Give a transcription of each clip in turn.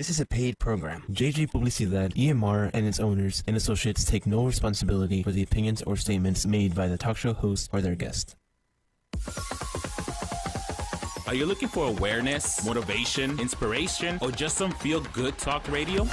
This is a paid program. JJ Publicidad, EMR, and its owners and associates take no responsibility for the opinions or statements made by the talk show host or their guest. Are you looking for awareness, motivation, inspiration, or just some feel-good talk radio?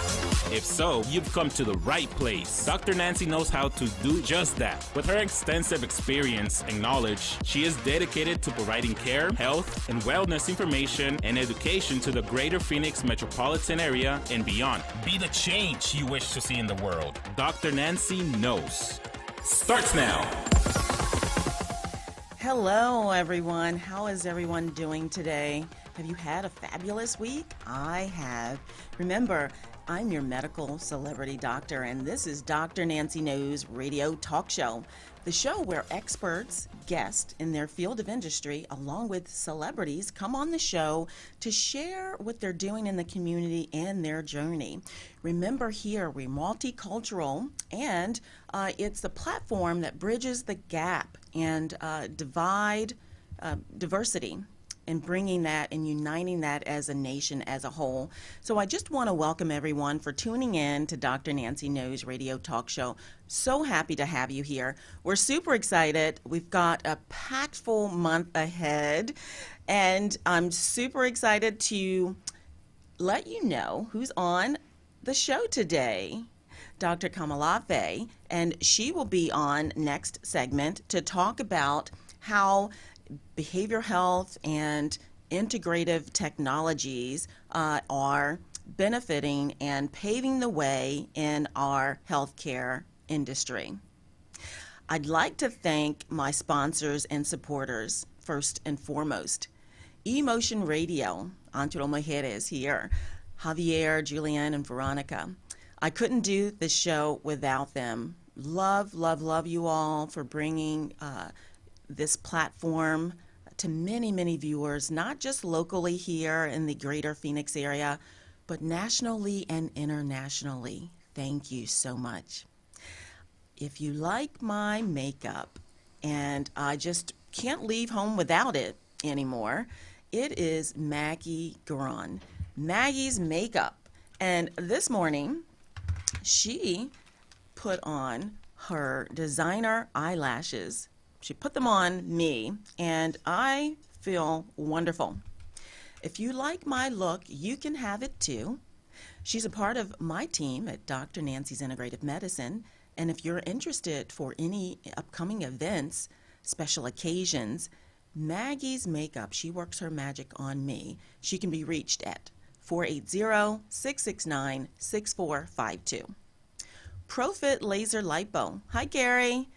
If so, you've come to the right place. Dr. Nancy knows how to do just that. With her extensive experience and knowledge, she is dedicated to providing care, health, and wellness information and education to the greater Phoenix metropolitan area and beyond. Be the change you wish to see in the world. Dr. Nancy knows. Starts now. Hello, everyone. How is everyone doing today? Have you had a fabulous week? I have. Remember, I'm your medical celebrity doctor, and this is Dr. Nancy Knows Radio Talk Show, the show where experts, guests in their field of industry, along with celebrities, come on the show to share what they're doing in the community and their journey. Remember, here we're multicultural, and it's the platform that bridges the gap and diversity, and bringing that and uniting that as a nation as a whole. So I just want to welcome everyone for tuning in to Dr. Nancy Knows Radio Talk Show. So happy to have you here. We're super excited. We've got a packed full month ahead, and I'm super excited to let you know who's on the show today. Dr. Komolafe, and she will be on next segment to talk about how behavioral health and integrative technologies are benefiting and paving the way in our healthcare industry. I'd like to thank my sponsors and supporters first and foremost. Emotion Radio, Antro Mujeres here, Javier, Julianne, and Veronica. I couldn't do this show without them. Love, love, love you all for bringing this platform to many, many viewers, not just locally here in the greater Phoenix area, but nationally and internationally. Thank you so much. If you like my makeup, and I just can't leave home without it anymore, it is Maggie Garon. Maggie's Makeup. And this morning, she put on her designer eyelashes. She put them on me, and I feel wonderful. If you like my look, you can have it too. She's a part of my team at Dr. Nancy's Integrative Medicine, and if you're interested for any upcoming events, special occasions, Maggie's Makeup, she works her magic on me. She can be reached at 480-669-6452. Profit Laser Lipo. Hi, Gary.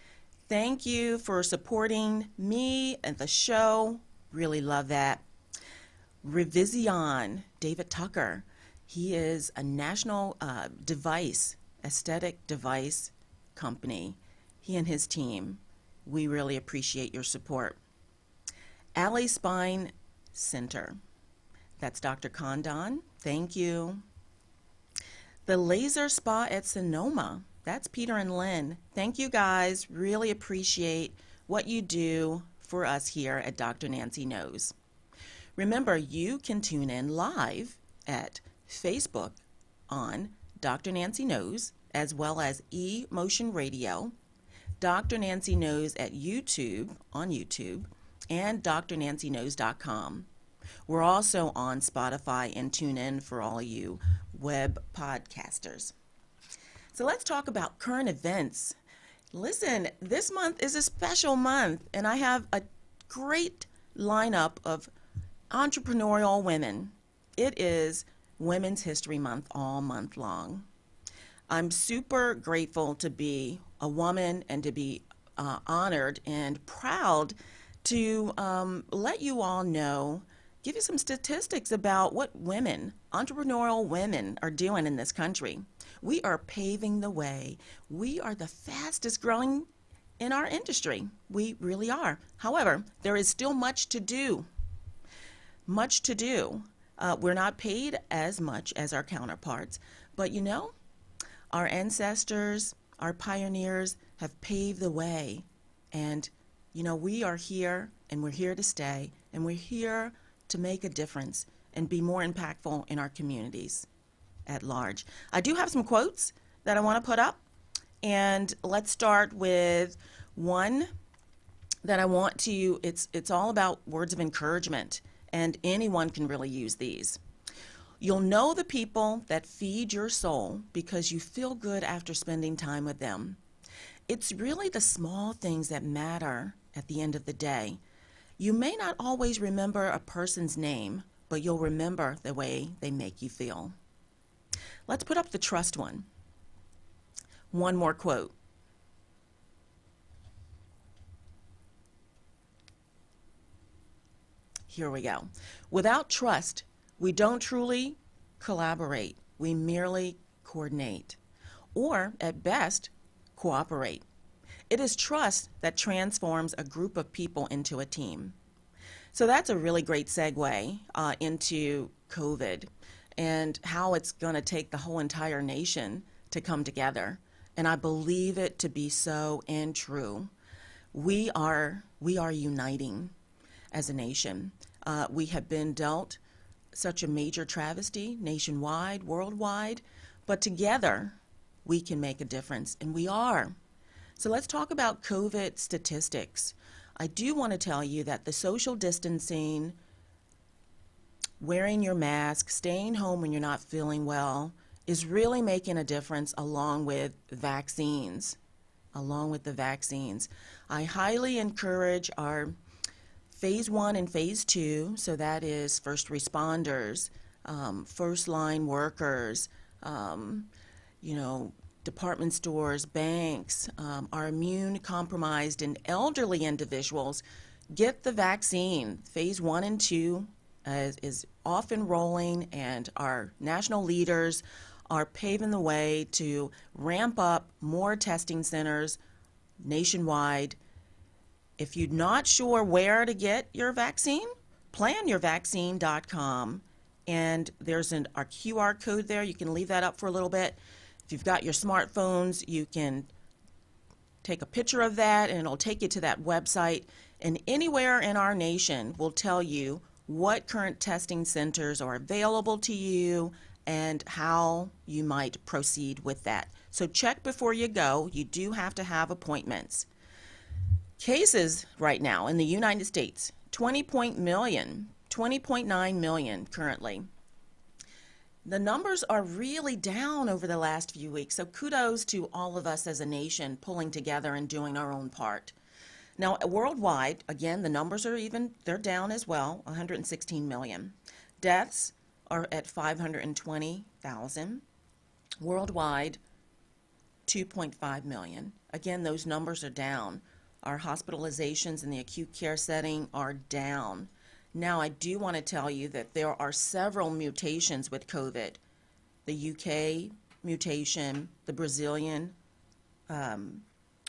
Thank you for supporting me and the show. Really love that. Revision, David Tucker. He is a national aesthetic device company. He and his team, we really appreciate your support. Alley Spine Center. That's Dr. Condon. Thank you. The Laser Spa at Sonoma. That's Peter and Lynn. Thank you guys. Really appreciate what you do for us here at Dr. Nancy Knows. Remember, you can tune in live at Facebook on Dr. Nancy Knows, as well as eMotion Radio, Dr. Nancy Knows at YouTube, on YouTube, and drnancyknows.com. We're also on Spotify and TuneIn for all of you web podcasters. So let's talk about current events. Listen, this month is a special month, and I have a great lineup of entrepreneurial women. It is Women's History Month all month long. I'm super grateful to be a woman and to be honored and proud to let you all know, give you some statistics about what women, entrepreneurial women, are doing in this country. We are paving the way. We are the fastest growing in our industry. We really are. However, there is still much to do. Much to do. We're not paid as much as our counterparts, but you know, our ancestors, our pioneers have paved the way. And you know, we are here, and we're here to stay, and we're here to make a difference and be more impactful in our communities. at large. I do have some quotes that I want to put up, and let's start with one that I want to, it's all about words of encouragement, and anyone can really use these. You'll know the people that feed your soul because you feel good after spending time with them. It's really the small things that matter at the end of the day. You may not always remember a person's name, but you'll remember the way they make you feel. Let's put up the trust one. One more quote. Here we go. Without trust, we don't truly collaborate. We merely coordinate, or at best, cooperate. It is trust that transforms a group of people into a team. So that's a really great segue into COVID and how it's going to take the whole entire nation to come together. And I believe it to be so and true. We are uniting as a nation. We have been dealt such a major travesty nationwide, worldwide, but together we can make a difference, and we are. So let's talk about COVID statistics. I do want to tell you that the social distancing, wearing your mask, staying home when you're not feeling well, is really making a difference along with vaccines. I highly encourage our Phase 1 and Phase 2, so that is first responders, first line workers, department stores, banks, our immune compromised and elderly individuals, get the vaccine. Phase 1 and 2 is off and rolling, and our national leaders are paving the way to ramp up more testing centers nationwide. If you're not sure where to get your vaccine, planyourvaccine.com, and there's our QR code there. You can leave that up for a little bit. If you've got your smartphones, you can take a picture of that, and it'll take you to that website. And anywhere in our nation will tell you what current testing centers are available to you and how you might proceed with that. So check before you go. You do have to have appointments. Cases right now in the United States, 20.9 million currently. The numbers are really down over the last few weeks, so kudos to all of us as a nation pulling together and doing our own part. Now, worldwide, again, the numbers they're down as well, 116 million. Deaths are at 520,000. Worldwide, 2.5 million. Again, those numbers are down. Our hospitalizations in the acute care setting are down. Now, I do want to tell you that there are several mutations with COVID. The UK mutation, the Brazilian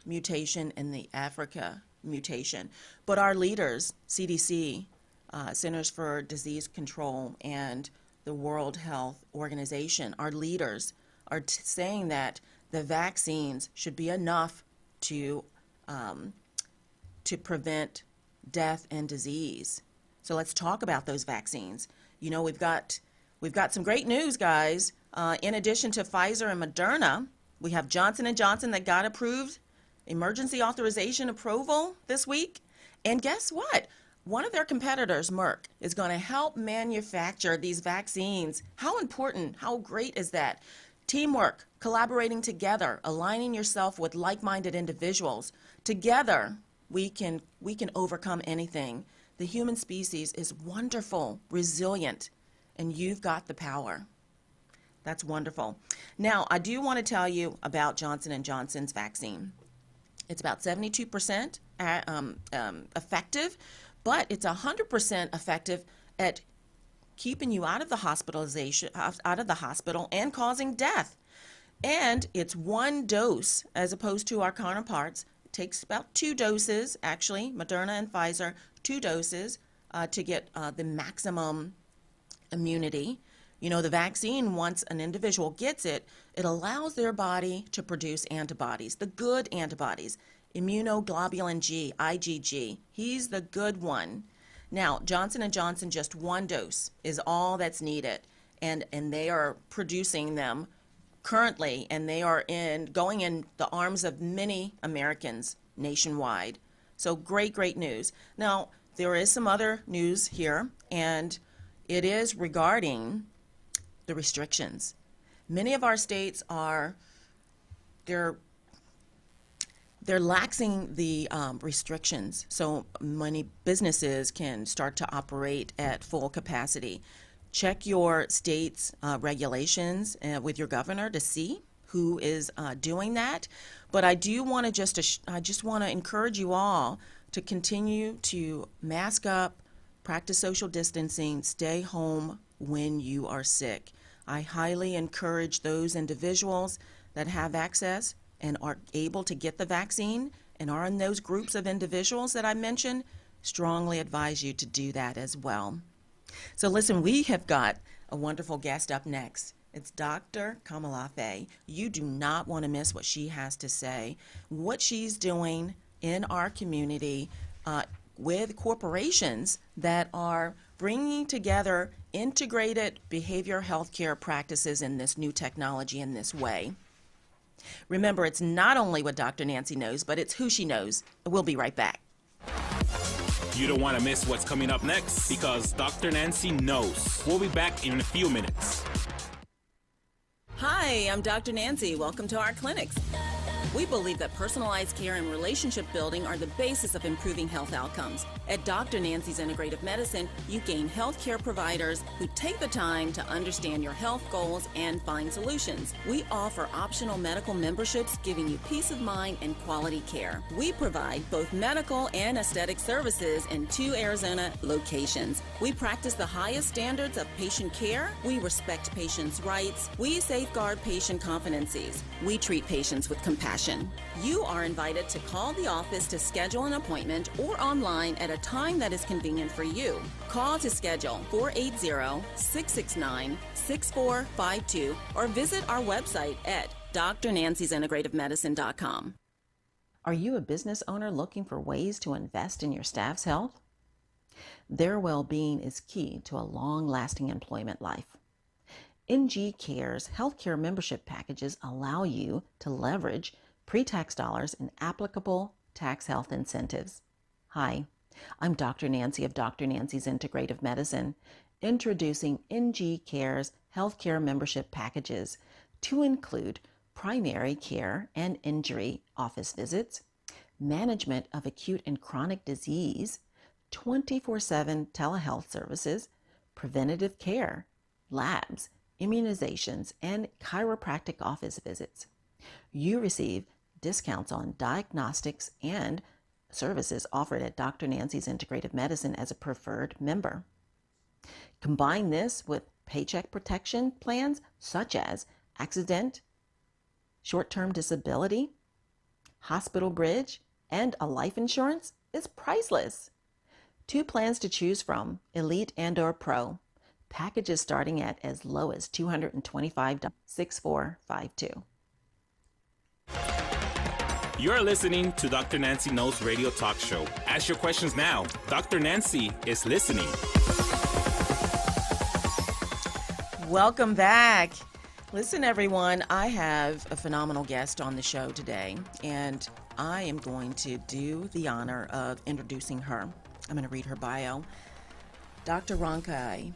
mutation, and the Africa mutation. But our leaders, CDC, Centers for Disease Control, and the World Health Organization, our leaders are saying that the vaccines should be enough to prevent death and disease. So let's talk about those vaccines. You know, we've got some great news, guys. In addition to Pfizer and Moderna, we have Johnson & Johnson that got approved, emergency authorization approval this week. And guess what? One of their competitors, Merck, is going to help manufacture these vaccines. How important, how great is that? Teamwork, collaborating together, aligning yourself with like-minded individuals. Together, we can overcome anything. The human species is wonderful, resilient, and you've got the power. That's wonderful. Now, I do want to tell you about Johnson & Johnson's vaccine. It's about 72% effective, but it's 100% effective at keeping you out of the hospital and causing death. And it's one dose as opposed to our counterparts. It takes about 2 doses, actually, Moderna and Pfizer, 2 doses to get the maximum immunity. You know, the vaccine, once an individual gets it, it allows their body to produce antibodies, the good antibodies, immunoglobulin G, IgG. He's the good one. Now, Johnson & Johnson, just 1 dose is all that's needed. and they are producing them currently, and they are going in the arms of many Americans nationwide. So great news. Now, there is some other news here, and it is regarding the restrictions. Many of our states they're laxing the restrictions, so many businesses can start to operate at full capacity. Check your state's regulations with your governor to see who is doing that. But I want to encourage you all to continue to mask up, practice social distancing, stay home when you are sick. I highly encourage those individuals that have access and are able to get the vaccine and are in those groups of individuals that I mentioned, strongly advise you to do that as well. So listen, we have got a wonderful guest up next. It's Dr. Komolafe. You do not want to miss what she has to say, what she's doing in our community with corporations that are bringing together integrated behavioral health care practices in this new technology in this way. Remember, it's not only what Dr. Nancy knows, but it's who she knows. We'll be right back. You don't want to miss what's coming up next because Dr. Nancy knows. We'll be back in a few minutes. Hi, I'm Dr. Nancy. Welcome to our clinics. We believe that personalized care and relationship building are the basis of improving health outcomes. At Dr. Nancy's Integrative Medicine, you gain healthcare providers who take the time to understand your health goals and find solutions. We offer optional medical memberships giving you peace of mind and quality care. We provide both medical and aesthetic services in 2 Arizona locations. We practice the highest standards of patient care. We respect patients' rights. We safeguard patient confidences. We treat patients with compassion. You are invited to call the office to schedule an appointment or online at a time that is convenient for you. Call to schedule 480-669-6452 or visit our website at drnancysintegrativemedicine.com. Are you a business owner looking for ways to invest in your staff's health? Their well-being is key to a long-lasting employment life. NG Care's healthcare membership packages allow you to leverage pre-tax dollars and applicable tax health incentives. Hi, I'm Dr. Nancy of Dr. Nancy's Integrative Medicine, introducing NG Care's healthcare membership packages to include primary care and injury office visits, management of acute and chronic disease, 24/7 telehealth services, preventative care, labs, immunizations, and chiropractic office visits. You receive discounts on diagnostics and services offered at Dr. Nancy's Integrative Medicine as a preferred member. Combine this with paycheck protection plans such as accident, short-term disability, hospital bridge, and a life insurance is priceless. 2 plans to choose from, Elite and/or Pro. Packages starting at as low as $225. 6452. You're listening to Dr. Nancy Knows Radio Talk Show. Ask your questions now. Dr. Nancy is listening. Welcome back. Listen, everyone, I have a phenomenal guest on the show today, and I am going to do the honor of introducing her. I'm going to read her bio. Dr. Ronke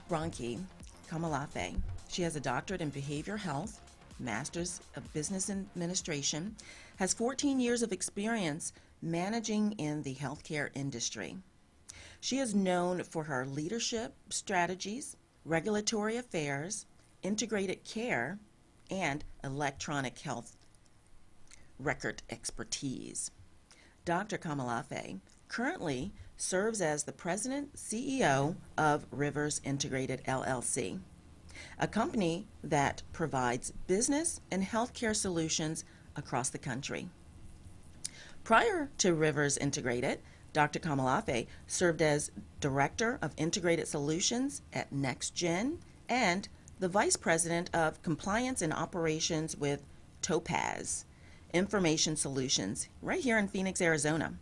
Komolafe. She has a doctorate in behavioral health, master's of business administration, has 14 years of experience managing in the healthcare industry. She is known for her leadership strategies, regulatory affairs, integrated care, and electronic health record expertise. Dr. Komolafe currently serves as the president CEO of Rivers Integrated LLC, a company that provides business and healthcare solutions across the country. Prior to Rivers Integrated, Dr. Komolafe served as Director of Integrated Solutions at NextGen and the Vice President of Compliance and Operations with Topaz Information Solutions right here in Phoenix, Arizona.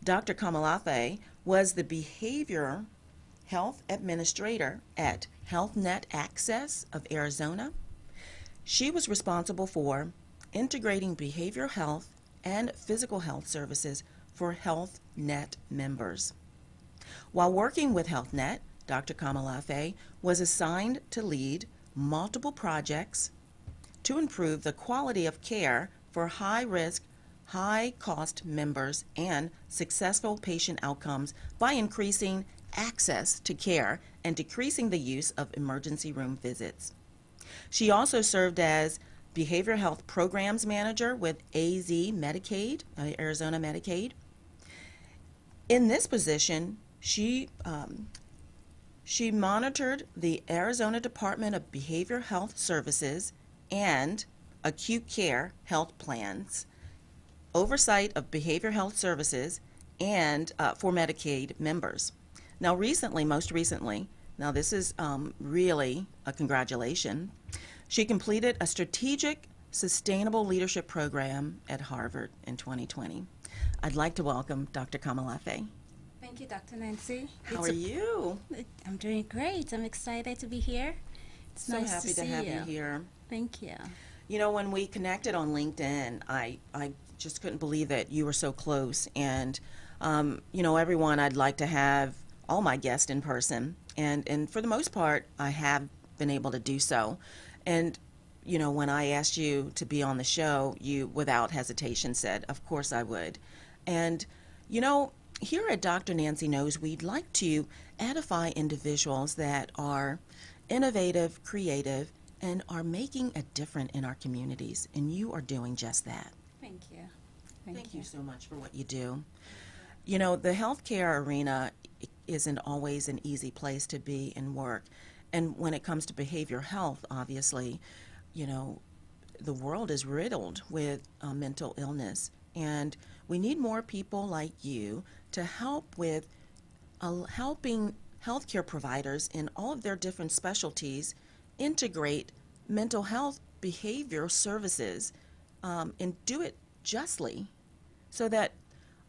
Dr. Komolafe was the Behavior Health Administrator at Health Net Access of Arizona. She was responsible for integrating behavioral health and physical health services for Health Net members. While working with Health Net, Dr. Komolafe was assigned to lead multiple projects to improve the quality of care for high-risk, high-cost members and successful patient outcomes by increasing access to care and decreasing the use of emergency room visits. She also served as Behavioral Health Programs Manager with AZ Medicaid, Arizona Medicaid. In this position, she monitored the Arizona Department of Behavioral Health Services and acute care health plans, oversight of behavioral health services, and for Medicaid members. Now most recently, now this is really a congratulation, she completed a strategic sustainable leadership program at Harvard in 2020. I'd like to welcome Dr. Komolafe. Thank you, Dr. Nancy. How are you? I'm doing great. I'm excited to be here. It's So nice happy to to see have you. you here. Thank you. You know, when we connected on LinkedIn, I just couldn't believe that you were so close. And, you know, everyone, I'd like to have all my guests in person. And for the most part, I have been able to do so. And, you know, when I asked you to be on the show, you, without hesitation, said, of course I would. And, you know, here at Dr. Nancy Knows, we'd like to edify individuals that are innovative, creative, and are making a difference in our communities. And you are doing just that. Thank you. Thank you so much for what you do. You know, the healthcare arena isn't always an easy place to be and work. And when it comes to behavioral health, obviously, you know, the world is riddled with mental illness. And we need more people like you to help with helping healthcare providers in all of their different specialties integrate mental health behavior services and do it justly so that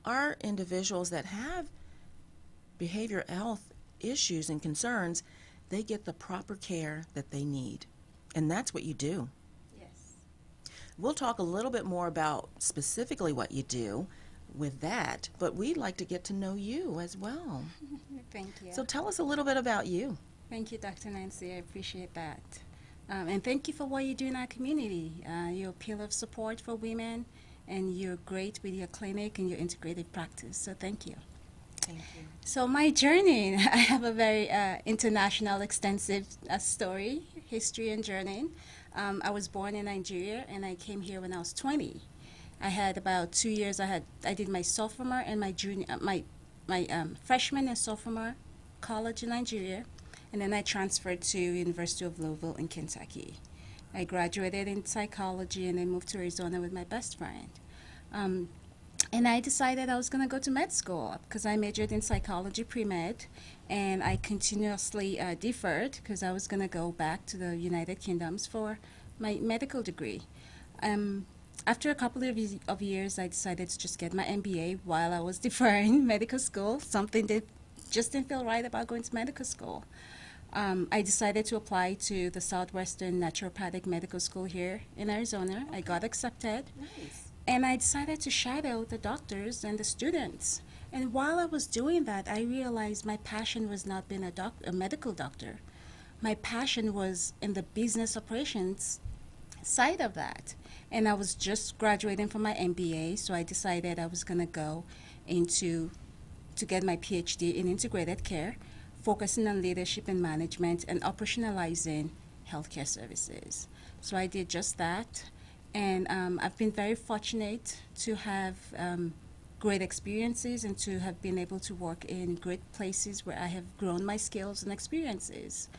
our individuals that have behavioral health issues and concerns, they get the proper care that they need. And that's what you do. Yes. We'll talk a little bit more about specifically what you do with that, but we'd like to get to know you as well. Thank you. So tell us a little bit about you. Thank you, Dr. Nancy. I appreciate that. And thank you for what you do in our community. You're a pillar of support for women, and you're great with your clinic and your integrative practice. So thank you. Thank you. So my journey, I have a very international, extensive story, history and journey. I was born in Nigeria, and I came here when I was 20. I had about 2 years. I did my sophomore and my junior, my freshman and sophomore college in Nigeria, and then I transferred to University of Louisville in Kentucky. I graduated in psychology, and I moved to Arizona with my best friend. And I decided I was going to go to med school because I majored in psychology pre-med, and I continuously deferred because I was going to go back to the United Kingdoms for my medical degree. After a couple of years, I decided to just get my MBA while I was deferring medical school, something that just didn't feel right about going to medical school. I decided to apply to the Southwestern Naturopathic Medical School here in Arizona. I got accepted. Nice. And I decided to shadow the doctors and the students. And while I was doing that, I realized my passion was not being a medical doctor. My passion was in the business operations side of that. And I was just graduating from my MBA, so I decided I was going to go to get my PhD in integrated care, focusing on leadership and management and operationalizing healthcare services. So I did just that. And I've been very fortunate to have great experiences and to have been able to work in great places where I have grown my skills and experiences.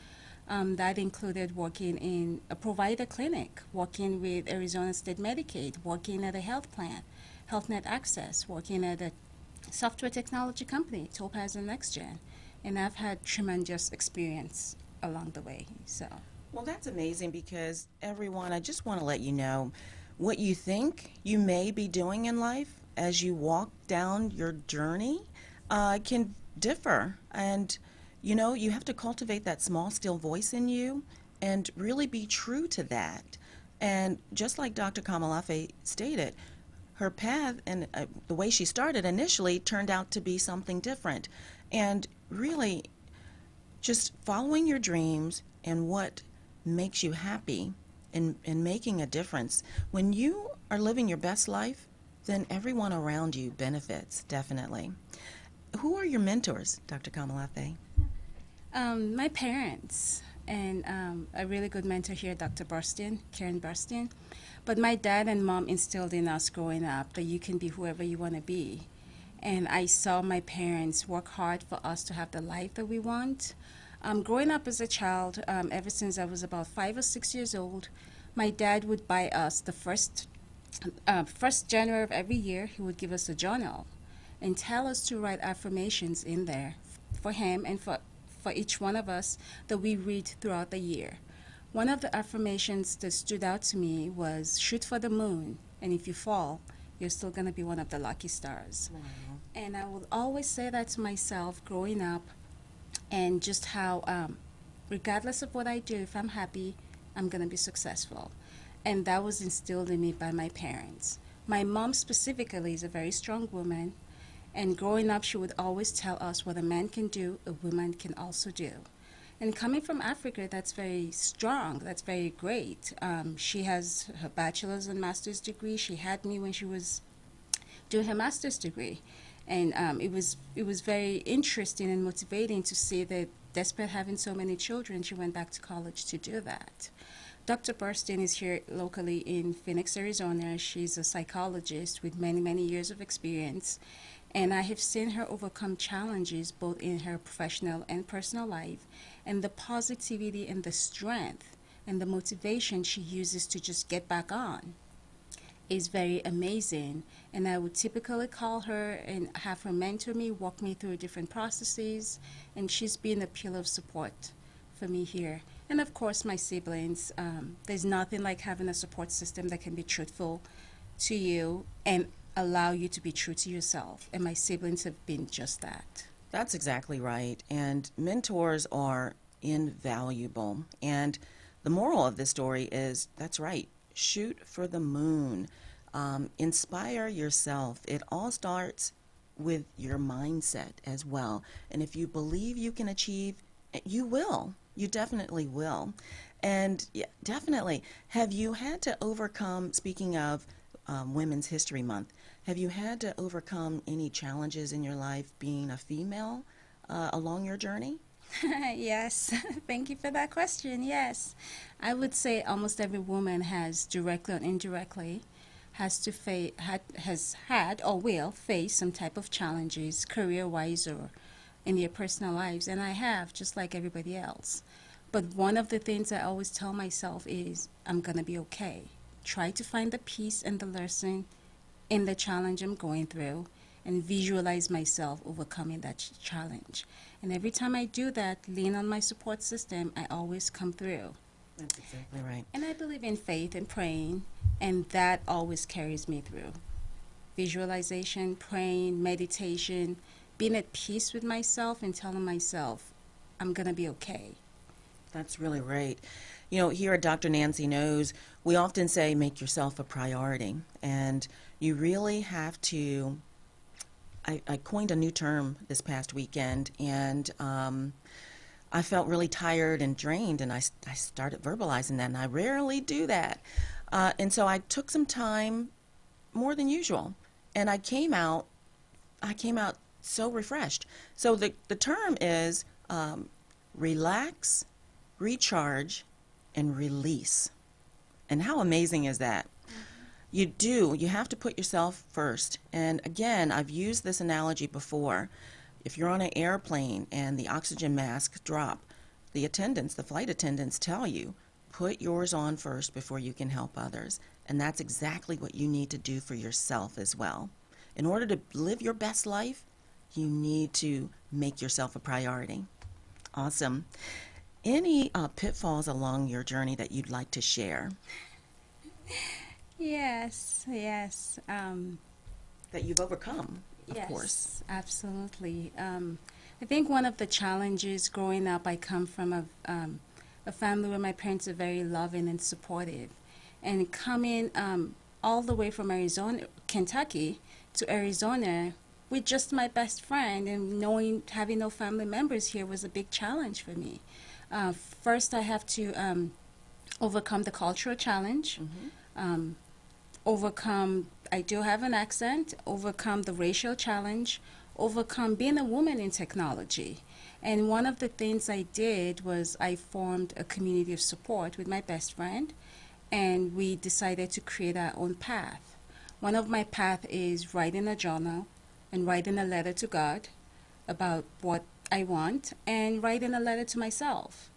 That included working in a provider clinic, working with Arizona State Medicaid, working at a health plan, Health Net Access, working at a software technology company, Topaz and NextGen. And I've had tremendous experience along the way. So. Well, that's amazing because everyone, I just want to let you know what you think you may be doing in life as you walk down your journey can differ. And, you know, you have to cultivate that small, still voice in you and really be true to that. And just like Dr. Komolafe stated, her path and the way she started initially turned out to be something different. And really, just following your dreams and what makes you happy and making a difference. When you are living your best life, then everyone around you benefits, definitely. Who are your mentors, Dr. Komolafe? My parents, and a really good mentor here, Dr. Burstyn, Karen Burstyn. But my dad and mom instilled in us growing up that you can be whoever you want to be. And I saw my parents work hard for us to have the life that we want. Growing up as a child, ever since I was about 5 or 6 years old, my dad would buy us the first January of every year. He would give us a journal and tell us to write affirmations in there for him and for each one of us that we read throughout the year. One of the affirmations that stood out to me was shoot for the moon, and if you fall, you're still going to be one of the lucky stars. Wow. And I will always say that to myself growing up, and just how regardless of what I do, if I'm happy, I'm going to be successful. And that was instilled in me by my parents. My mom specifically is a very strong woman, and growing up she would always tell us what a man can do, a woman can also do. And coming from Africa, that's very strong, that's very great. She has her bachelor's and master's degree. She had me when she was doing her master's degree. And it was very interesting and motivating to see that despite having so many children, she went back to college to do that. Dr. Burstyn is here locally in Phoenix, Arizona. She's a psychologist with many, many years of experience. And I have seen her overcome challenges both in her professional and personal life. And the positivity and the strength and the motivation she uses to just get back on is very amazing. And I would typically call her and have her mentor me, walk me through different processes. And she's been a pillar of support for me here. And of course, my siblings. There's nothing like having a support system that can be truthful to you and allow you to be true to yourself. And my siblings have been just that. That's exactly right. And mentors are invaluable. And the moral of this story is, that's right, shoot for the moon. Inspire yourself. It all starts with your mindset as well. And if you believe you can achieve, you will. You definitely will. And yeah, definitely, have you had to overcome, speaking of Women's History Month, have you had to overcome any challenges in your life being a female along your journey? Yes, thank you for that question. Yes, I would say almost every woman has, directly or indirectly, has had or will face some type of challenges, career-wise or in their personal lives, and I have, just like everybody else. But one of the things I always tell myself is, I'm going to be okay. Try to find the peace and the lesson in the challenge I'm going through and visualize myself overcoming that challenge. And every time I do that, lean on my support system, I always come through. That's exactly right. And I believe in faith and praying, and that always carries me through. Visualization, praying, meditation, being at peace with myself and telling myself, I'm going to be okay. That's really great. You know, here at Dr. Nancy Knows, we often say make yourself a priority. And you really have to, I coined a new term this past weekend, and I felt really tired and drained, and I started verbalizing that, and I rarely do that. And so I took some time, more than usual, and I came out so refreshed. So the term is relax, recharge, and release. And how amazing is that? You have to put yourself first. And again, I've used this analogy before. If you're on an airplane and the oxygen masks drop, the flight attendants tell you, put yours on first before you can help others. And that's exactly what you need to do for yourself as well. In order to live your best life, you need to make yourself a priority. Awesome. Any pitfalls along your journey that you'd like to share? Yes. That you've overcome, of course. Absolutely. I think one of the challenges growing up, I come from a family where my parents are very loving and supportive. And coming all the way from Arizona, Kentucky to Arizona with just my best friend and knowing, having no family members here was a big challenge for me. First, I have to overcome the cultural challenge, overcome, I do have an accent, overcome the racial challenge, overcome being a woman in technology. And one of the things I did was I formed a community of support with my best friend, and we decided to create our own path. One of my path is writing a journal and writing a letter to God about what I want, and writing a letter to myself,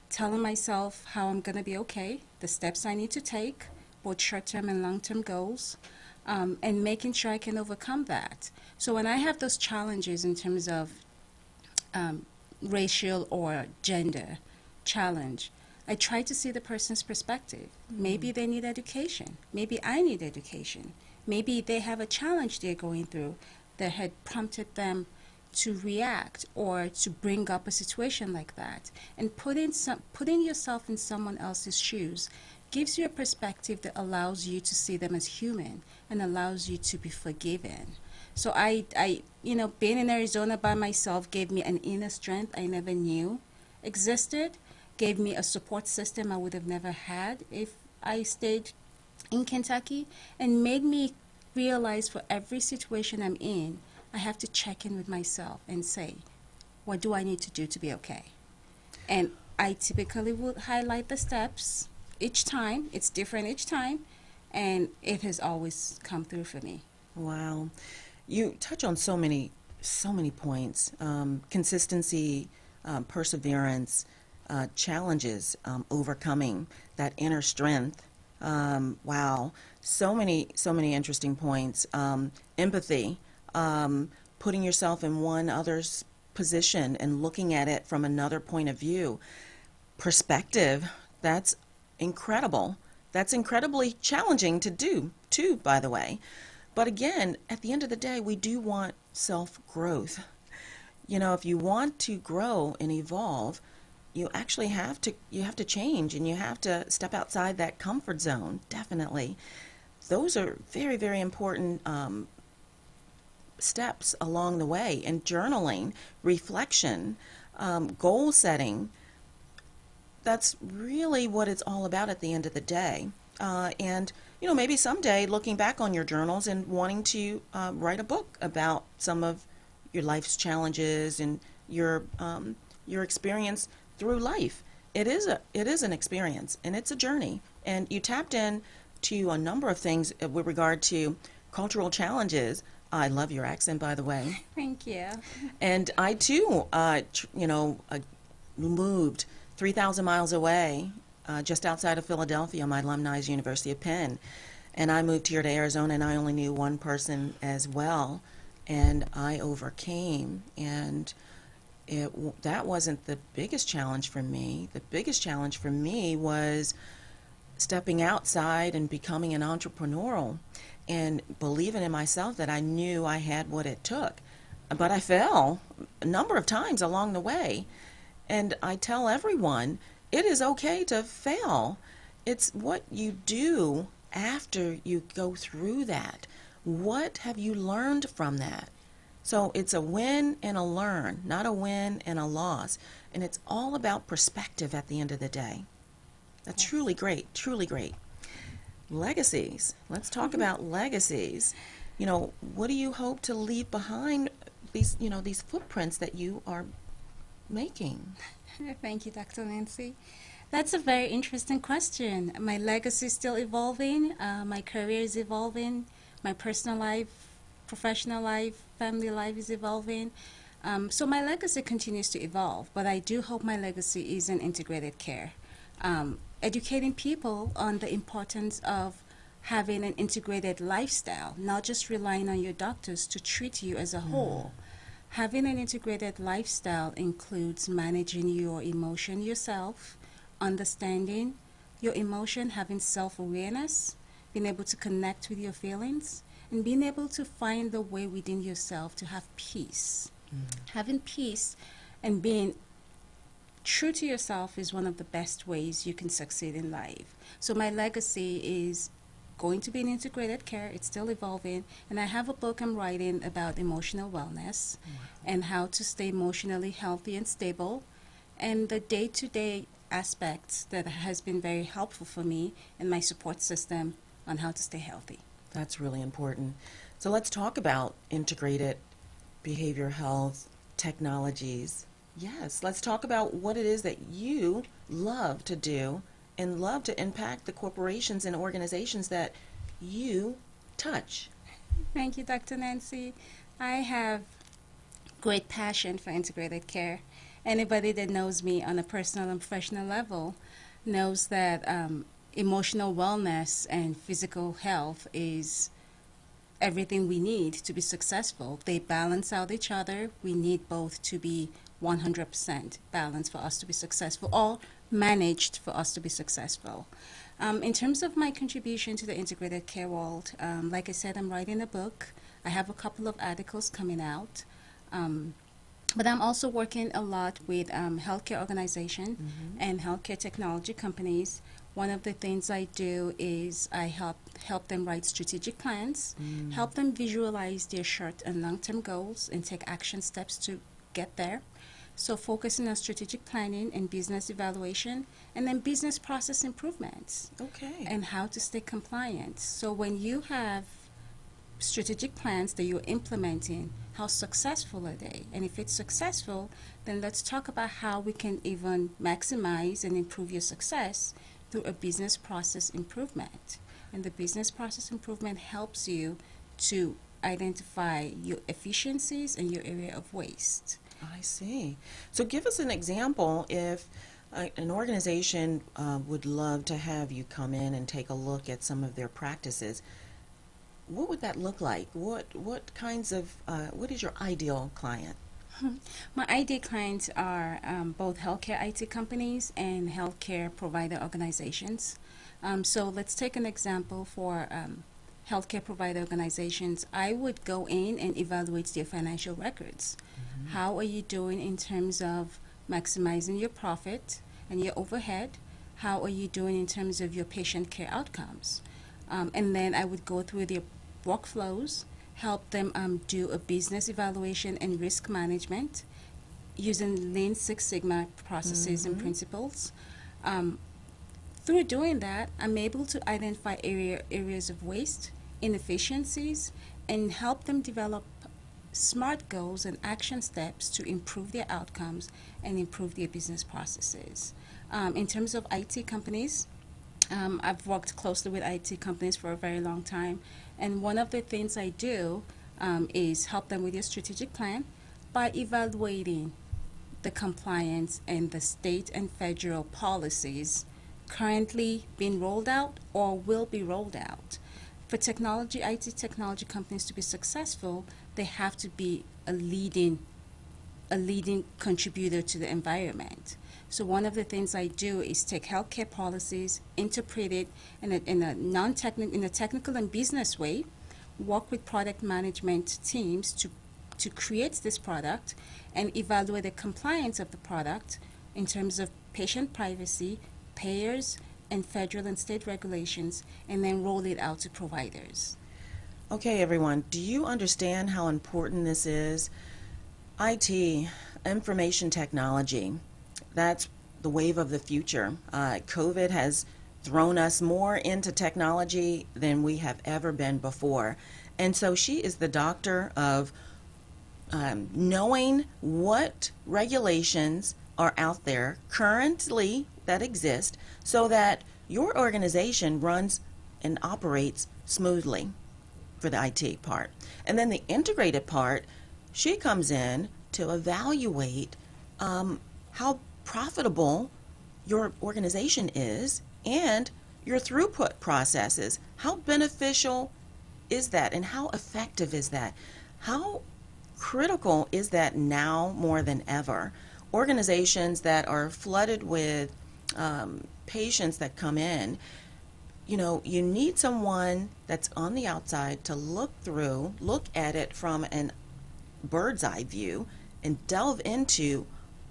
telling myself how I'm going to be okay, the steps I need to take, both short-term and long-term goals, and making sure I can overcome that. So when I have those challenges in terms of racial or gender challenge, I try to see the person's perspective. Maybe they need education. Maybe I need education. Maybe they have a challenge they're going through that had prompted them to react or to bring up a situation like that. And putting yourself in someone else's shoes gives you a perspective that allows you to see them as human and allows you to be forgiven. So I being in Arizona by myself gave me an inner strength I never knew existed, gave me a support system I would have never had if I stayed in Kentucky, and made me realize for every situation I'm in, I have to check in with myself and say, what do I need to do to be okay? And I typically would highlight the steps each time. It's different each time, and it has always come through for me. Wow. You touch on so many points. Consistency, perseverance, challenges, overcoming that inner strength. Wow. So many interesting points. Empathy, putting yourself in one other's position and looking at it from another point of view. Perspective, that's incredible. That's incredibly challenging to do, too, by the way. But again, at the end of the day, we do want self-growth. You know, if you want to grow and evolve, you actually have to change, and you have to step outside that comfort zone, definitely. Those are very, very important steps along the way. And journaling, reflection, goal setting, that's really what it's all about at the end of the day. And maybe someday looking back on your journals and wanting to write a book about some of your life's challenges and your experience through life. It is an experience, and it's a journey. And you tapped in to a number of things with regard to cultural challenges. I love your accent, by the way. Thank you. And I too, moved 3,000 miles away, just outside of Philadelphia. My alumni is University of Penn, and I moved here to Arizona, and I only knew one person as well, and I overcame. And that wasn't the biggest challenge for me. The biggest challenge for me was stepping outside and becoming an entrepreneurial and believing in myself that I knew I had what it took. But I fell a number of times along the way. And I tell everyone, it is okay to fail. It's what you do after you go through that. What have you learned from that? So it's a win and a learn, not a win and a loss. And it's all about perspective at the end of the day. That's truly great, truly great. Legacies. Let's talk about legacies. What do you hope to leave behind these footprints that you are making? Thank you, Dr. Nancy. That's a very interesting question. My legacy is still evolving. My career is evolving. My personal life, professional life, family life is evolving. So my legacy continues to evolve, but I do hope my legacy is in integrated care. Educating people on the importance of having an integrated lifestyle, not just relying on your doctors to treat you as a whole. Having an integrated lifestyle includes managing your emotion yourself, understanding your emotion, having self-awareness, being able to connect with your feelings, and being able to find the way within yourself to have peace. Having peace and being true to yourself is one of the best ways you can succeed in life. So my legacy is going to be in integrated care. It's still evolving, and I have a book I'm writing about emotional wellness and how to stay emotionally healthy and stable, and the day-to-day aspects that has been very helpful for me and my support system on how to stay healthy. That's really important. So let's talk about integrated behavioral health technologies. Yes, let's talk about what it is that you love to do and love to impact the corporations and organizations that you touch. Thank you, Dr. Nancy. I have great passion for integrated care. Anybody that knows me on a personal and professional level knows that emotional wellness and physical health is everything we need to be successful. They balance out each other. We need both to be 100% balanced for us to be successful, or managed for us to be successful. In terms of my contribution to the integrated care world, like I said, I'm writing a book. I have a couple of articles coming out. But I'm also working a lot with healthcare organizations and healthcare technology companies. One of the things I do is I help them write strategic plans, help them visualize their short and long-term goals, and take action steps to get there. So focusing on strategic planning and business evaluation, and then business process improvements. Okay. And how to stay compliant. So when you have strategic plans that you're implementing, how successful are they? And if it's successful, then let's talk about how we can even maximize and improve your success through a business process improvement. And the business process improvement helps you to identify your efficiencies and your area of waste. I see. So give us an example if an organization would love to have you come in and take a look at some of their practices. What would that look like? What kinds of, what is your ideal client? My ideal clients are both healthcare IT companies and healthcare provider organizations. So let's take an example for healthcare provider organizations. I would go in and evaluate their financial records. How are you doing in terms of maximizing your profit and your overhead? How are you doing in terms of your patient care outcomes? And then I would go through their workflows, help them do a business evaluation and risk management using Lean Six Sigma processes and principles. Through doing that, I'm able to identify areas of waste, inefficiencies, and help them develop SMART goals and action steps to improve their outcomes and improve their business processes. In terms of IT companies, I've worked closely with IT companies for a very long time, and one of the things I do is help them with their strategic plan by evaluating the compliance and the state and federal policies currently being rolled out or will be rolled out. For IT technology companies to be successful, they have to be a leading contributor to the environment. So one of the things I do is take healthcare policies, interpret it in a technical and business way, work with product management teams to create this product, and evaluate the compliance of the product in terms of patient privacy, payers, and federal and state regulations, and then roll it out to providers. Okay, everyone, do you understand how important this is? IT, information technology, that's the wave of the future. COVID has thrown us more into technology than we have ever been before. And so she is the doctor of knowing what regulations are out there currently that exist so that your organization runs and operates smoothly for the IT part. And then the integrated part, she comes in to evaluate how profitable your organization is and your throughput processes. How beneficial is that and how effective is that? How critical is that now more than ever? Organizations that are flooded with patients that come in, you need someone that's on the outside to look at it from an bird's eye view and delve into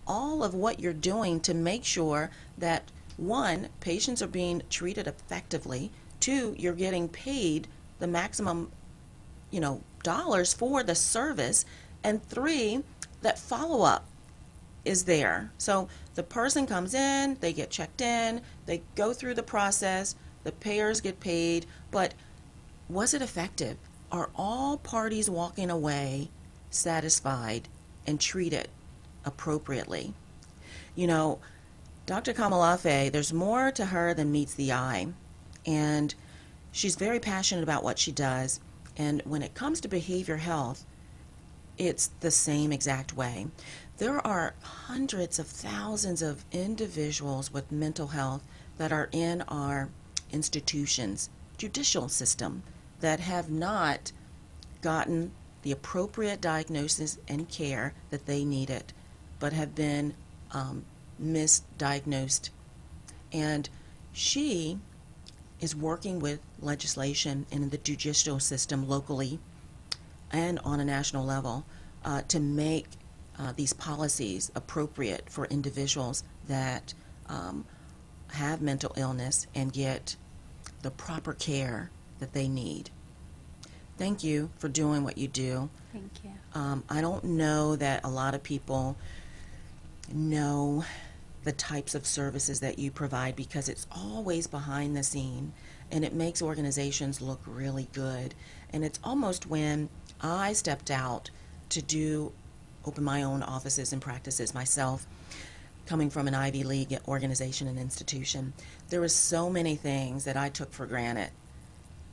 all of what you're doing to make sure that, one, patients are being treated effectively, two, you're getting paid the maximum, dollars for the service, and three, that follow-up is there. So the person comes in, they get checked in, they go through the process, the payers get paid, but was it effective? Are all parties walking away satisfied and treated appropriately? Dr. Komolafe, there's more to her than meets the eye, and she's very passionate about what she does. And when it comes to behavior health, it's the same exact way. There are hundreds of thousands of individuals with mental health that are in our institutions, judicial system, that have not gotten the appropriate diagnosis and care that they needed, but have been misdiagnosed. And she is working with legislation in the judicial system locally and on a national level to make these policies appropriate for individuals that have mental illness and get the proper care that they need. Thank you for doing what you do. Thank you. I don't know that a lot of people know the types of services that you provide because it's always behind the scene, and it makes organizations look really good. And it's almost when I stepped out to open my own offices and practices myself, coming from an Ivy League organization and institution, there were so many things that I took for granted.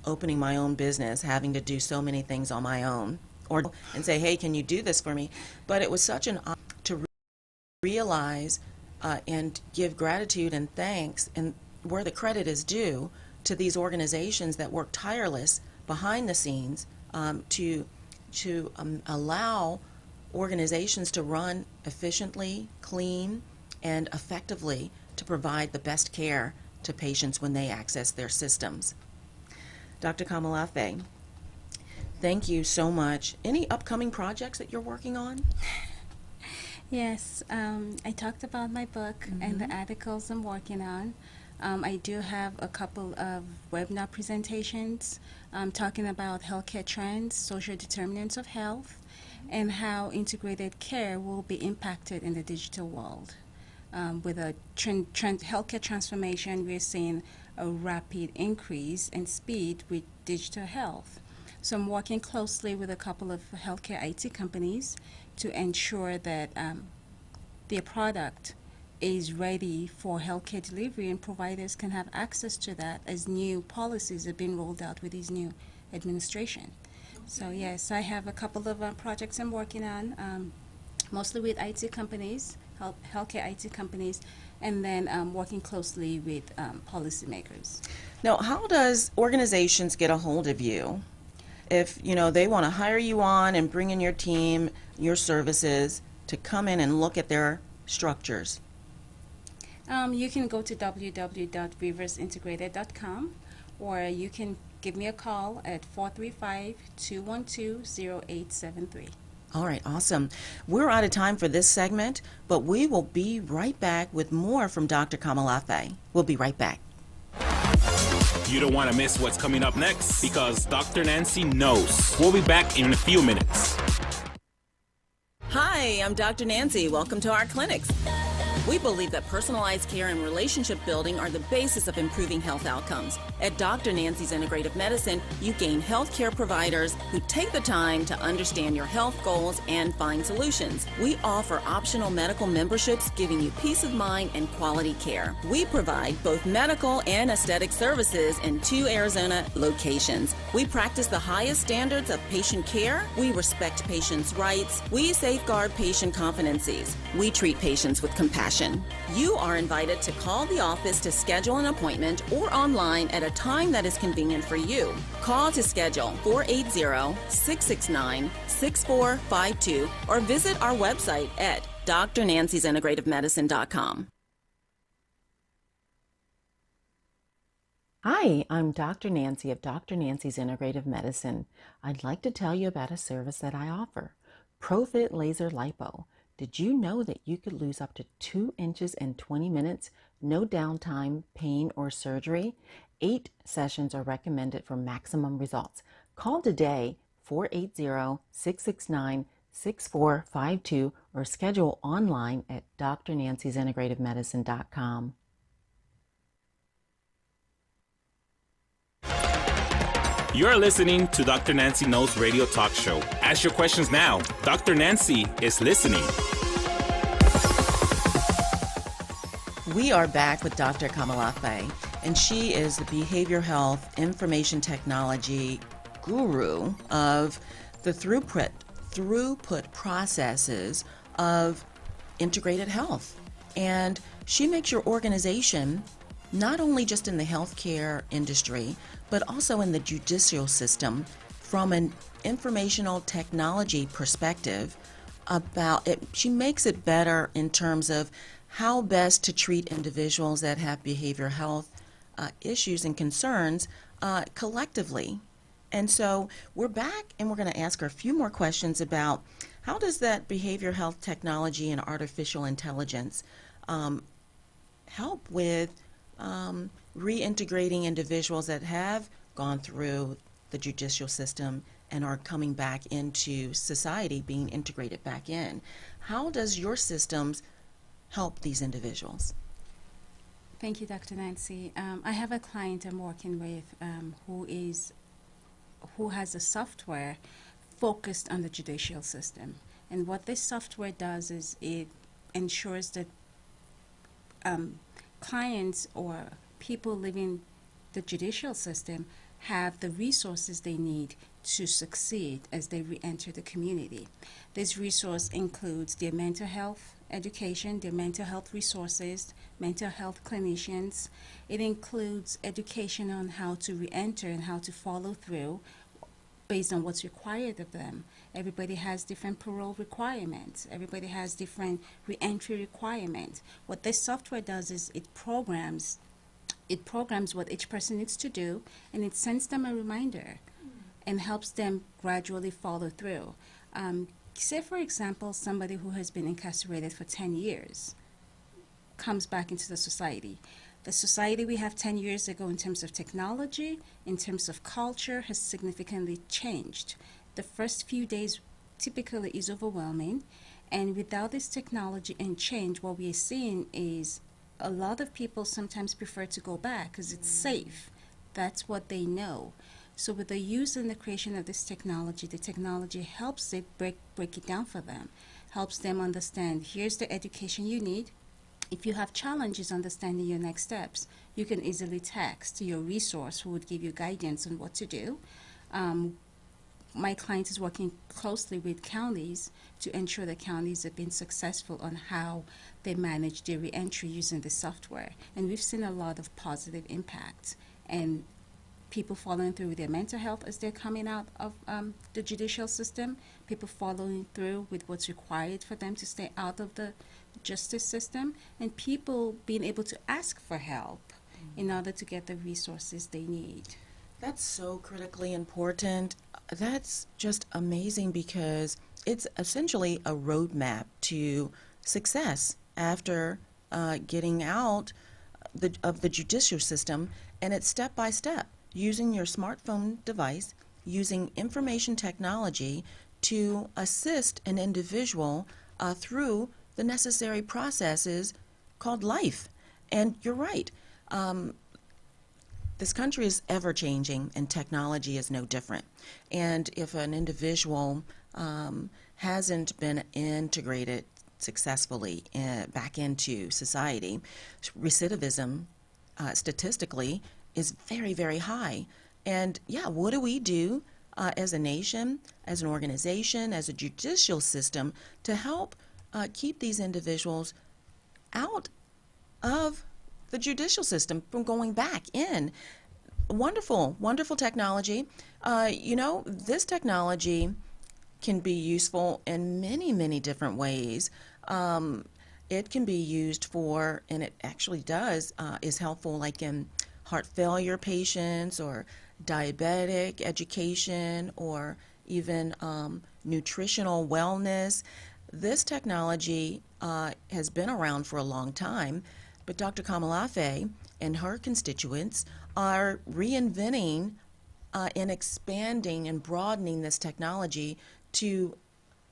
Opening my own business, having to do so many things on my own, and say, hey, can you do this for me? But it was such an honor to realize and give gratitude and thanks, and where the credit is due, to these organizations that work tireless behind the scenes to allow organizations to run efficiently, clean, and effectively to provide the best care to patients when they access their systems. Dr. Komolafe, thank you so much. Any upcoming projects that you're working on? Yes, I talked about my book and the articles I'm working on. I do have a couple of webinar presentations talking about healthcare trends, social determinants of health, and how integrated care will be impacted in the digital world. With a healthcare transformation, we're seeing a rapid increase in speed with digital health. So I'm working closely with a couple of healthcare IT companies to ensure that their product is ready for healthcare delivery, and providers can have access to that as new policies are being rolled out with this new administration. So yes, I have a couple of projects I'm working on, mostly with IT companies, healthcare IT companies, and then working closely with policymakers. Now, how does organizations get a hold of you if they want to hire you on and bring in your team, your services, to come in and look at their structures? You can go to www.riversintegrated.com, or you can give me a call at 435-212-0873. All right, awesome. We're out of time for this segment, but we will be right back with more from Dr. Komolafe. We'll be right back. You don't want to miss what's coming up next because Dr. Nancy knows. We'll be back in a few minutes. Hi, I'm Dr. Nancy. Welcome to our clinics. We believe that personalized care and relationship building are the basis of improving health outcomes. At Dr. Nancy's Integrative Medicine, you gain healthcare providers who take the time to understand your health goals and find solutions. We offer optional medical memberships, giving you peace of mind and quality care. We provide both medical and aesthetic services in 2 Arizona locations. We practice the highest standards of patient care. We respect patients' rights. We safeguard patient confidences. We treat patients with compassion. You are invited to call the office to schedule an appointment or online at a time that is convenient for you. Call to schedule 480-669-6452 or visit our website at drnanciesintegrativemedicine.com. Hi, I'm Dr. Nancy of Dr. Nancy's Integrative Medicine. I'd like to tell you about a service that I offer. ProFit Laser Lipo. Did you know that you could lose up to 2 inches in 20 minutes? No downtime, pain, or surgery? 8 sessions are recommended for maximum results. Call today 480-669-6452 or schedule online at drnanciesintegrativemedicine.com. You're listening to Dr. Nancy Knows Radio Talk Show. Ask your questions now. Dr. Nancy is listening. We are back with Dr. Komolafe, and she is the behavioral health information technology guru of the throughput processes of integrated health. And she makes your organization, not only just in the healthcare industry, but also in the judicial system, from an informational technology perspective about it. She makes it better in terms of how best to treat individuals that have behavioral health issues and concerns collectively. And so we're back, and we're going to ask her a few more questions about how does that behavioral health technology and artificial intelligence help with reintegrating individuals that have gone through the judicial system and are coming back into society, being integrated back in. How does your systems help these individuals? Thank you, Dr. Nancy. I have a client I'm working with who has a software focused on the judicial system. And what this software does is it ensures that clients or people living the judicial system have the resources they need to succeed as they re-enter the community. This resource includes their mental health education, their mental health resources, mental health clinicians. It includes education on how to re-enter and how to follow through based on what's required of them. Everybody has different parole requirements. Everybody has different re-entry requirements. What this software does is it programs what each person needs to do, and it sends them a reminder and helps them gradually follow through. Say, for example, somebody who has been incarcerated for 10 years comes back into the society. The society we have 10 years ago in terms of technology, in terms of culture, has significantly changed. The first few days typically is overwhelming, and without this technology and change, what we are seeing is a lot of people sometimes prefer to go back because it's safe. That's what they know. So with the use and the creation of this technology, the technology helps it break it down for them, helps them understand, here's the education you need. If you have challenges understanding your next steps, you can easily text your resource who would give you guidance on what to do. My client is working closely with counties to ensure that counties have been successful on how they manage their reentry using the software. And we've seen a lot of positive impact and people following through with their mental health as they're coming out of the judicial system, people following through with what's required for them to stay out of the justice system, and people being able to ask for help in order to get the resources they need. That's so critically important. That's just amazing because it's essentially a roadmap to success after getting out of the judicial system, and it's step by step, using your smartphone device, using information technology to assist an individual through the necessary processes called life. And you're right. This country is ever changing, and technology is no different. And if an individual hasn't been integrated successfully back into society, recidivism statistically is very, very high. And yeah, what do we do as a nation, as an organization, as a judicial system to help keep these individuals out of the judicial system from going back in? Wonderful, wonderful technology. This technology can be useful in many, many different ways. It can be used for, and it actually does, is helpful like in heart failure patients or diabetic education, or even nutritional wellness. This technology has been around for a long time, but Dr. Komolafe and her constituents are reinventing and expanding and broadening this technology to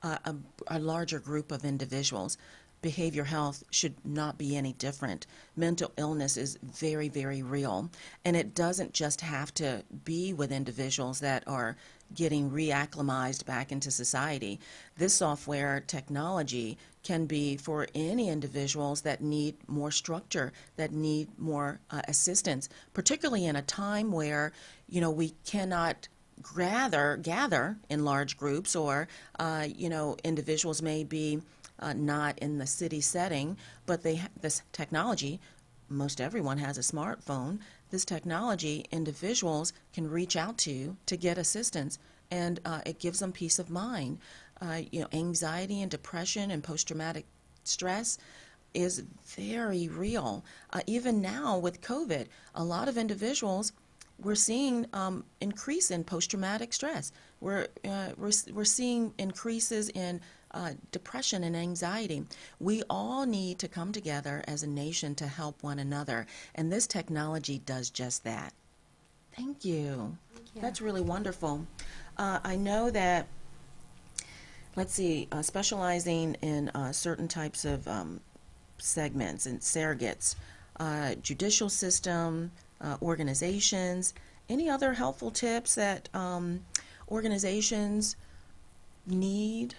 a larger group of individuals. Behavior health should not be any different. Mental illness is very, very real, and it doesn't just have to be with individuals that are getting reacclimatized back into society. This software technology can be for any individuals that need more structure, that need more assistance, particularly in a time where, we cannot gather in large groups, or, individuals may be not in the city setting, but this technology, most everyone has a smartphone. This technology, individuals can reach out to get assistance, and it gives them peace of mind. Anxiety and depression and post-traumatic stress is very real. Even now with COVID, a lot of individuals, we're seeing increase in post-traumatic stress. We're seeing increases in depression and anxiety. We all need to come together as a nation to help one another, and this technology does just that. Thank you. That's really wonderful. I know that, specializing in certain types of segments and surrogates, judicial system, organizations, any other helpful tips that organizations need,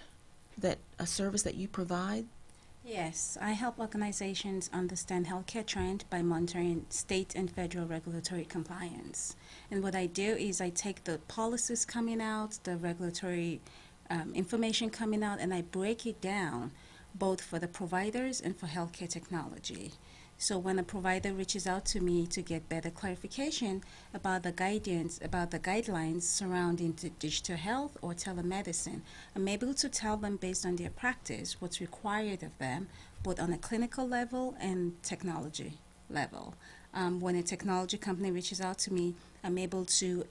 that a service that you provide? Yes, I help organizations understand healthcare trend by monitoring state and federal regulatory compliance. And what I do is I take the policies coming out, the regulatory information coming out, and I break it down both for the providers and for healthcare technology. So when a provider reaches out to me to get better clarification about the guidance, about the guidelines surrounding digital health or telemedicine, I'm able to tell them based on their practice what's required of them, both on a clinical level and technology level. When a technology company reaches out to me, I'm able to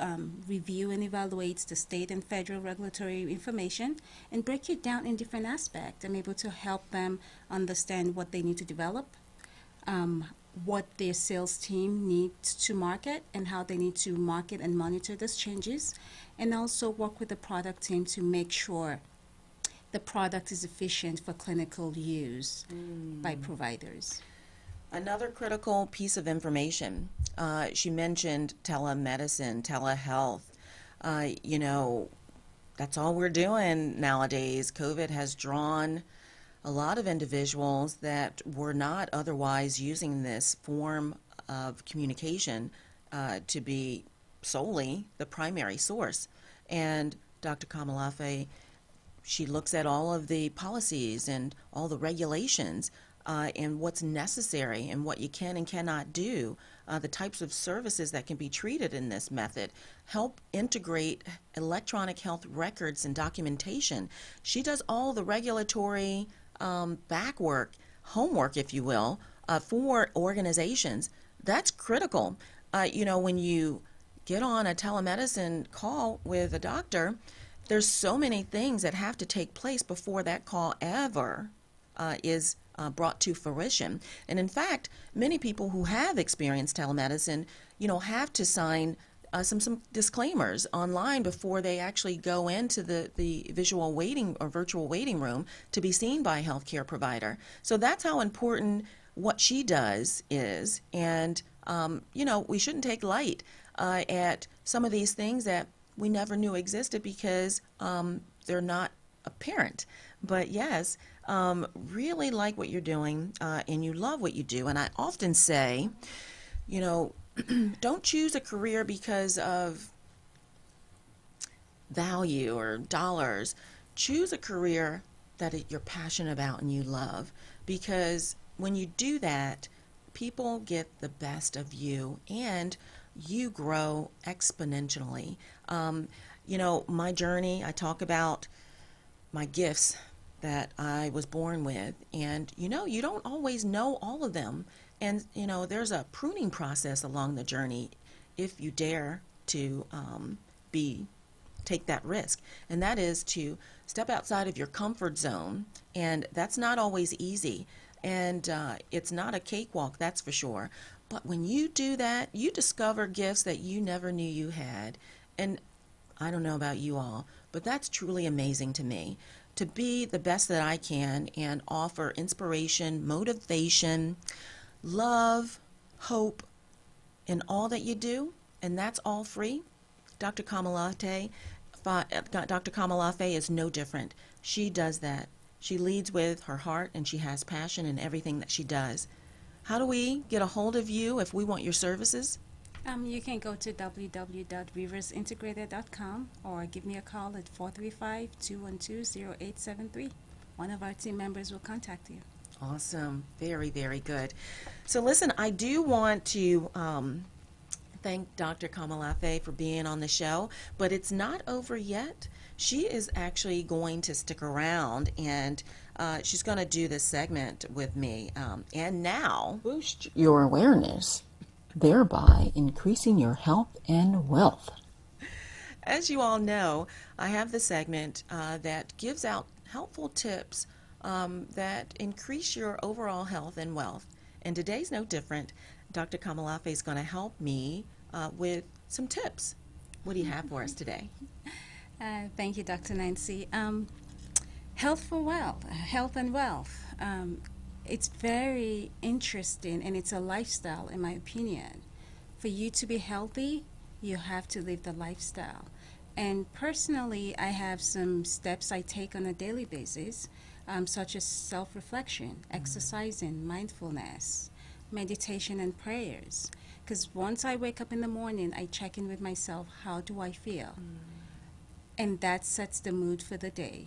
review and evaluate the state and federal regulatory information and break it down in different aspects. I'm able to help them understand what they need to develop, what their sales team needs to market and how they need to market and monitor those changes, and also work with the product team to make sure the product is efficient for clinical use by providers. Another critical piece of information, she mentioned telemedicine, telehealth. That's all we're doing nowadays. COVID has drawn a lot of individuals that were not otherwise using this form of communication to be solely the primary source. And Dr. Komolafe, she looks at all of the policies and all the regulations and what's necessary and what you can and cannot do, the types of services that can be treated in this method, help integrate electronic health records and documentation. She does all the regulatory homework, if you will, for organizations. That's critical. When you get on a telemedicine call with a doctor, there's so many things that have to take place before that call ever is brought to fruition. And in fact, many people who have experienced telemedicine, have to sign some disclaimers online before they actually go into the visual waiting or virtual waiting room to be seen by a healthcare provider. So that's how important what she does is. And, we shouldn't take light at some of these things that we never knew existed because they're not apparent. But yes, really like what you're doing, and you love what you do. And I often say, don't choose a career because of value or dollars. Choose a career that you're passionate about and you love, because when you do that, people get the best of you and you grow exponentially. My journey, I talk about my gifts that I was born with, and you don't always know all of them. And, there's a pruning process along the journey if you dare to be take that risk, and that is to step outside of your comfort zone, and that's not always easy, and it's not a cakewalk, that's for sure. But when you do that, you discover gifts that you never knew you had, and I don't know about you all, but that's truly amazing to me, to be the best that I can and offer inspiration, motivation, love, hope in all that you do, and that's all free. Dr. Komolafe is no different. She does that. She leads with her heart, and she has passion in everything that she does. How do we get a hold of you if we want your services? You can go to www.riversintegrated.com or give me a call at 435-212-0873. One of our team members will contact you. Awesome. Very, very good. So listen, I do want to thank Dr. Komolafe for being on the show, but it's not over yet. She is actually going to stick around, and she's going to do this segment with me. And now, Boost your awareness, thereby increasing your health and wealth. as you all know, I have the segment that gives out helpful tips that increase your overall health and wealth. And today's no different. Dr. Komolafe is going to help me with some tips. What do you have for us today? Thank you, Dr. Nancy. Health and wealth. It's very interesting, and it's a lifestyle, in my opinion. For you to be healthy, you have to live the lifestyle. And personally, I have some steps I take on a daily basis, such as self-reflection, exercising, mindfulness, meditation, and prayers. Because once I wake up in the morning, I check in with myself, how do I feel? And that sets the mood for the day.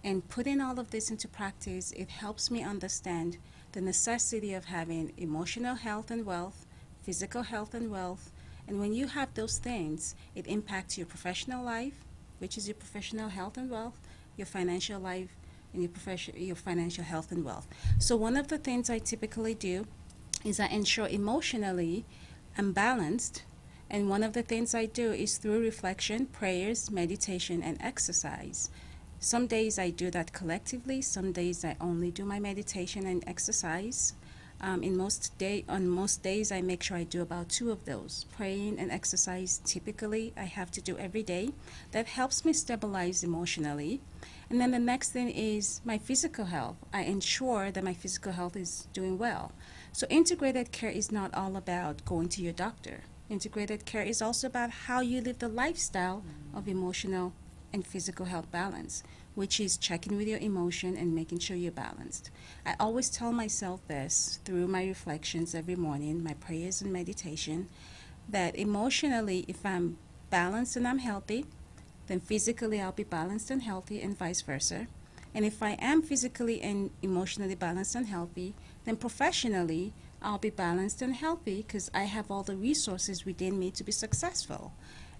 And putting all of this into practice, it helps me understand the necessity of having emotional health and wealth, physical health and wealth. And when you have those things, it impacts your professional life, which is your professional health and wealth, your financial life, and your financial health and wealth. So one of the things I typically do is I ensure emotionally I'm balanced. And one of the things I do is through reflection, prayers, meditation, and exercise. Some days I do that collectively. Some days I only do my meditation and exercise. On most days, I make sure I do about 2 of those. Praying and exercise, typically, I have to do every day. That helps me stabilize emotionally. And then the next thing is my physical health. I ensure that my physical health is doing well. So integrated care is not all about going to your doctor. Integrated care is also about how you live the lifestyle of emotional and physical health balance, which is checking with your emotion and making sure you're balanced. I always tell myself this through my reflections every morning, my prayers and meditation, that emotionally, if I'm balanced and I'm healthy, then physically I'll be balanced and healthy, and vice versa. And if I am physically and emotionally balanced and healthy, then professionally I'll be balanced and healthy because I have all the resources within me to be successful.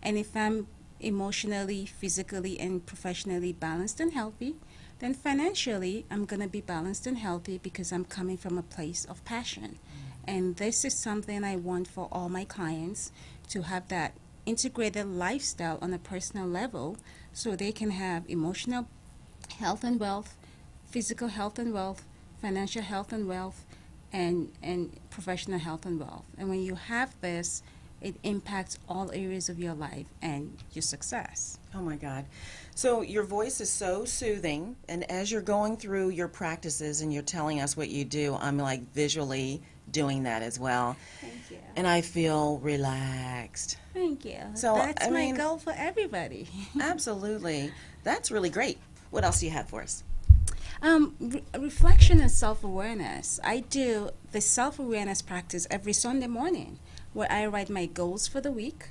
And if I'm emotionally, physically, and professionally balanced and healthy, then financially I'm going to be balanced and healthy because I'm coming from a place of passion. And this is something I want for all my clients, to have that integrated lifestyle on a personal level so they can have emotional health and wealth, physical health and wealth, financial health and wealth, and professional health and wealth. And when you have this, it impacts all areas of your life and your success. Oh my God. So your voice is so soothing, and as you're going through your practices and you're telling us what you do, I'm like visually doing that as well. Thank you. And I feel relaxed. Thank you. So, that's I my mean- goal for everybody. Absolutely. That's really great. What else do you have for us? Reflection and self-awareness. I do the self-awareness practice every Sunday morning, where I write my goals for the week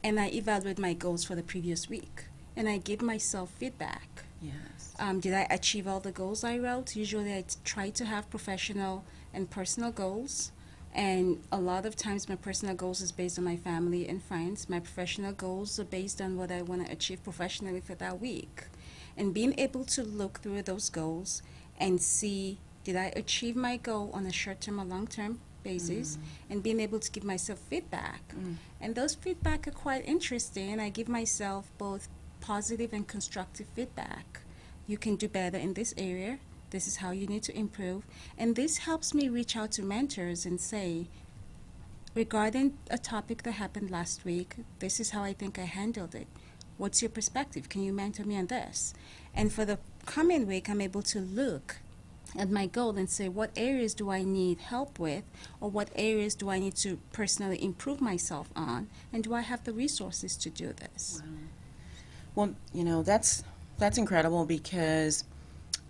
and I evaluate my goals for the previous week, and I give myself feedback. Yes. Did I achieve all the goals I wrote? Usually I try to have professional and personal goals, and a lot of times my personal goals is based on my family and friends. My professional goals are based on what I want to achieve professionally for that week. And being able to look through those goals and see, did I achieve my goal on a short-term or long-term basis, and being able to give myself feedback. And those feedback are quite interesting. I give myself both positive and constructive feedback. You can do better in this area. This is how you need to improve. And this helps me reach out to mentors and say, regarding a topic that happened last week, this is how I think I handled it. What's your perspective? Can you mentor me on this? And for the coming week, I'm able to look at my goal and say, what areas do I need help with, or what areas do I need to personally improve myself on, and do I have the resources to do this? Wow. Well, that's incredible, because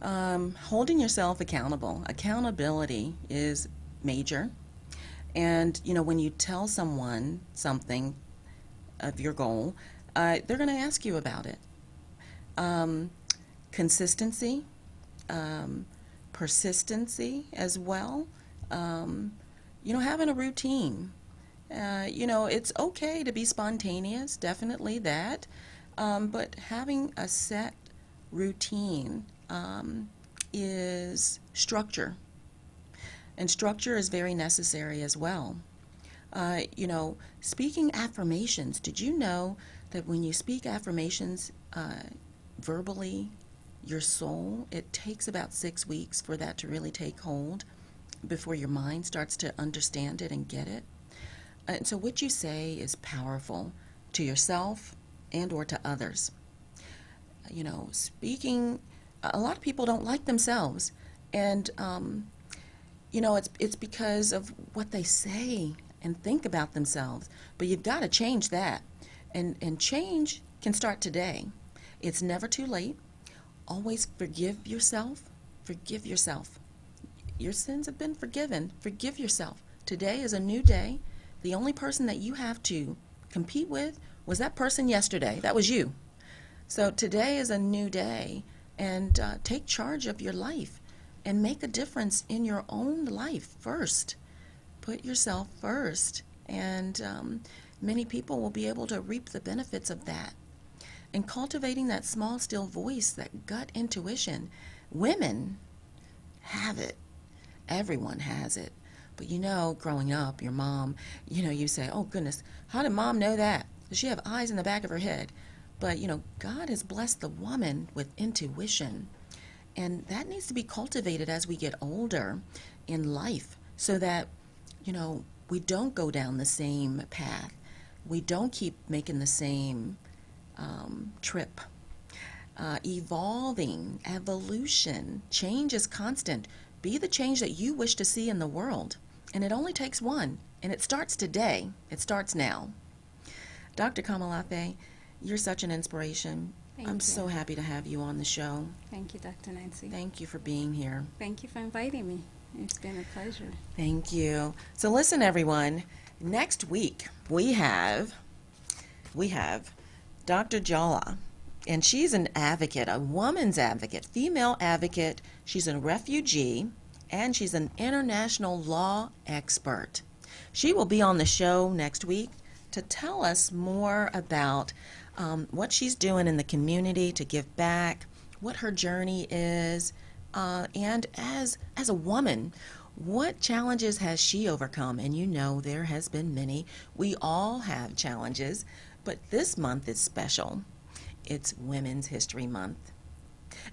holding yourself accountable, accountability is major. And, when you tell someone something of your goal, they're going to ask you about it. Consistency, persistency as well. Having a routine. It's okay to be spontaneous, definitely that. But having a set routine is structure. And structure is very necessary as well. Speaking affirmations, did you know that when you speak affirmations verbally, your soul, it takes about 6 weeks for that to really take hold before your mind starts to understand it and get it? And so what you say is powerful to yourself and or to others. Speaking, a lot of people don't like themselves, and it's because of what they say and think about themselves. But you've got to change that. And change can start today. It's never too late. Always forgive yourself. Forgive yourself. Your sins have been forgiven. Forgive yourself. Today is a new day. The only person that you have to compete with was that person yesterday. That was you. So today is a new day. And take charge of your life. And make a difference in your own life first. Put yourself first. And many people will be able to reap the benefits of that. And cultivating that small, still voice, that gut intuition. Women have it. Everyone has it. But growing up, your mom, you say, oh goodness, how did mom know that? Does she have eyes in the back of her head? But, God has blessed the woman with intuition. And that needs to be cultivated as we get older in life, so that, we don't go down the same path. We don't keep making the same trip. Evolution, change is constant. Be the change that you wish to see in the world. And it only takes one. And it starts today. It starts now. Dr. Komolafe, you're such an inspiration. I'm so happy to have you on the show. Thank you, Dr. Nancy. Thank you for being here. Thank you for inviting me. It's been a pleasure. Thank you. So listen, everyone. Next week, we have Dr. Jala, and she's an advocate, a woman's advocate, female advocate. She's a refugee, and she's an international law expert. She will be on the show next week to tell us more about what she's doing in the community to give back, what her journey is, and as a woman, what challenges has she overcome? And there has been many. We all have challenges, but this month is special. It's Women's History Month.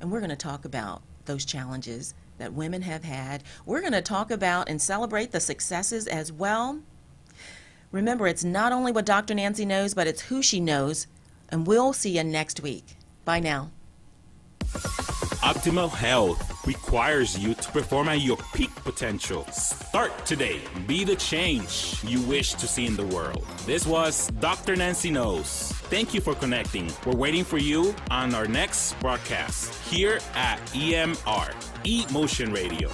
And we're going to talk about those challenges that women have had. We're going to talk about and celebrate the successes as well. Remember, it's not only what Dr. Nancy knows, but it's who she knows. And we'll see you next week. Bye now. Optimal health requires you to perform at your peak potential. Start today. Be the change you wish to see in the world. This was Dr. Nancy Knows. Thank you for connecting. We're waiting for you on our next broadcast here at EMR, eMotion Radio.